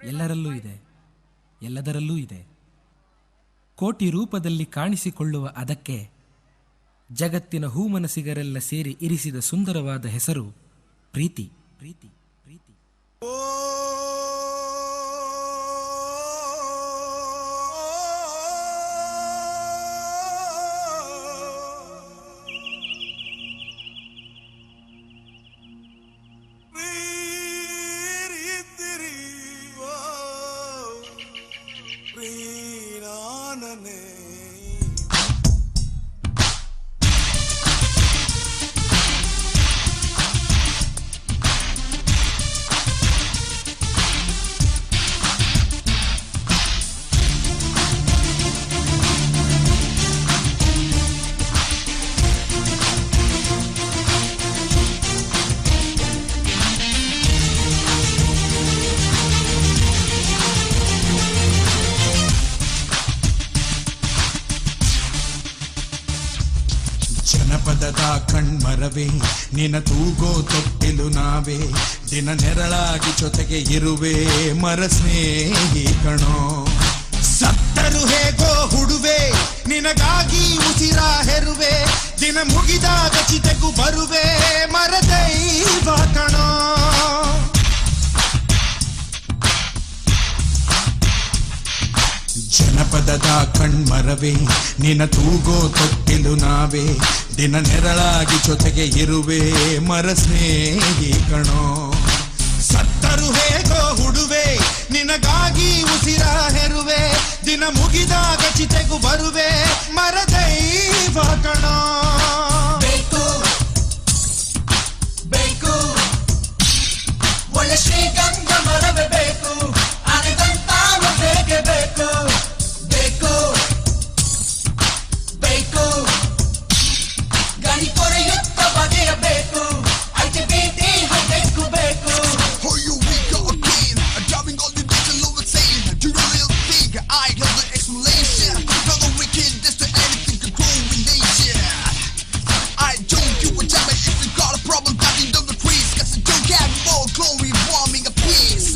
ಎಲ್ಲರಲ್ಲೂ ಇದೆ, ಎಲ್ಲದರಲ್ಲೂ ಇದೆ. ಕೋಟಿ ರೂಪದಲ್ಲಿ ಕಾಣಿಸಿಕೊಳ್ಳುವ ಅದಕ್ಕೆ ಜಗತ್ತಿನ ಹೂಮನಸಿಗರೆಲ್ಲ ಸೇರಿ ಇರಿಸಿದ ಸುಂದರವಾದ ಹೆಸರು ಪ್ರೀತಿ. ಪ್ರೀತಿ ಪ್ರೀತಿ ಜನಪದದ ಕಣ್ಮರವೇ ನಿನ ತೂಗೋ ತೊಟ್ಟಿಲು ನಾವೇ, ದಿನ ನೆರಳಾಗಿ ಜೊತೆಗೆ ಇರುವೆ ಮರ ಸ್ನೇಹಿ ಕಣೋ. ಸತ್ತರು ಹೇಗೋ ಹುಡುವೆ ನಿನಗಾಗಿ ಉಸಿರ ಹೆರುವೆ, ದಿನ ಮುಗಿದಾಗ ಚಿತೆಗೂ ಬರುವೆ ಮರ ದೈವ ಕಣೋ. ಜನಪದದ ಕಣ್ಮರವೇ ನಿನ ತೂಗೋ ತೊಟ್ಟಿಲು ನಾವೇ, ದಿನ ನೆರಳಾಗಿ ಜೊತೆಗೆ ಇರುವೆ ಮರ ಸ್ನೇಹಿ ಕಣೋ. ಸತ್ತರು ಹೇಗೋ ಹುಡುವೆ ನಿನಗಾಗಿ ಉಸಿರ ಹೆರುವೆ, ದಿನ ಮುಗಿದಾಗ ಚಿತೆಗೂ ಬರುವೆ ಮರ ದೈವ ಕಣೋ. ಬೇಕು ಬೇಕು ಒಳ್ಳೆ ಶ್ರೀಗಂಧ ಮರವೇ ಬೇಕು, ಅನೆದಂತಾನು ಬೇಕೇ ಬೇಕು. ಬೇಕು ಬೇಕು ಗಣಿ ಕೊರೆಯುತ್ತ ಬಗೆಯಬೇಕು, ಐತೆ ಬೀದಿ ಹೈಬೇಕು ಬೇಕು. Oh, you we go again, driving all the digital over saying, do you really think I have the explanation? Now the wicked, that's the anything can grow in nature. I don't give a damn if you got a problem cutting down the trees, cause you don't get more glory warming a peace.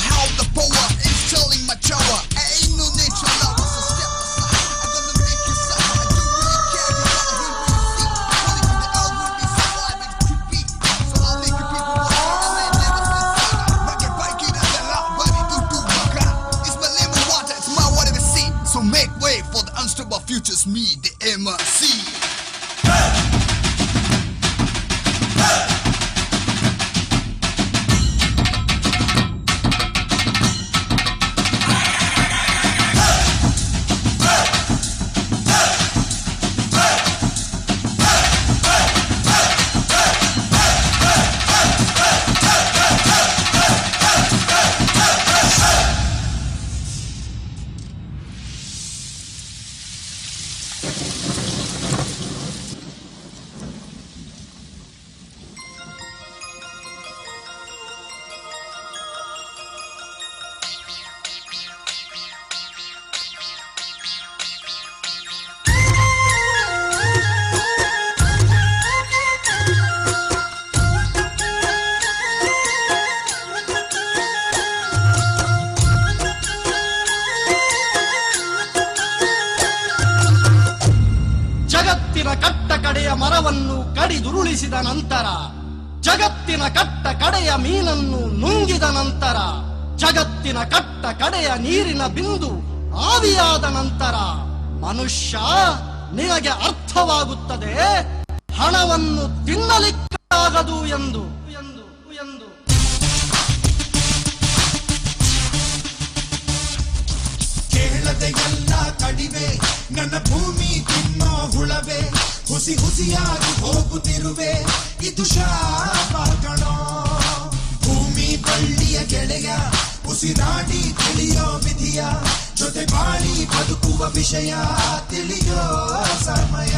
How the power is telling my power, ain't no nature love, so step aside, I'm gonna make you suffer. I don't really care, you gotta hear what you see, only with the earth will be surviving to beat. So I'll make you people walk and they never say rock it, bike it, and then out, buddy, do waka. It's my lemon water, it's my whatever see. So make way for the unstable futures, me, the MRC. ಜಗತ್ತಿನ ಕಟ್ಟ ಕಡೆಯ ಮರವನ್ನು ಕಡಿದುರುಳಿಸಿದ ನಂತರ, ಜಗತ್ತಿನ ಕಟ್ಟ ಕಡೆಯ ಮೀನನ್ನು ನುಂಗಿದ ನಂತರ, ಜಗತ್ತಿನ ಕಟ್ಟ ಕಡೆಯ ನೀರಿನ ಬಿಂದು ಆವಿಯಾದ ನಂತರ, ಮನುಷ್ಯ ನಿನಗೆ ಅರ್ಥವಾಗುತ್ತದೆ ಹಣವನ್ನು ತಿನ್ನಲಿಕ್ಕಾಗದು ಎಂದು. ಕೇಳದೆ ಎಲ್ಲ ಕಡಿವೆ ನನ್ನ ಭೂಮಿ ತಿನ್ನೋ ಹುಳವೆ, ಹುಸಿ ಹುಸಿಯಾಗಿ ಹೋಗುತ್ತಿರುವೆ ಇದು ಶಾಪ ಕಣೋ. ಭೂಮಿ ಬಳ್ಳಿಯ ಗೆಳೆಯ ಉಸಿರಾಡಿ ತಿಳಿಯೋ ವಿಧಿಯ, ಜೊತೆ ಬಾಳಿ ಬದುಕುವ ವಿಷಯ ತಿಳಿಯೋ ಸಮಯ.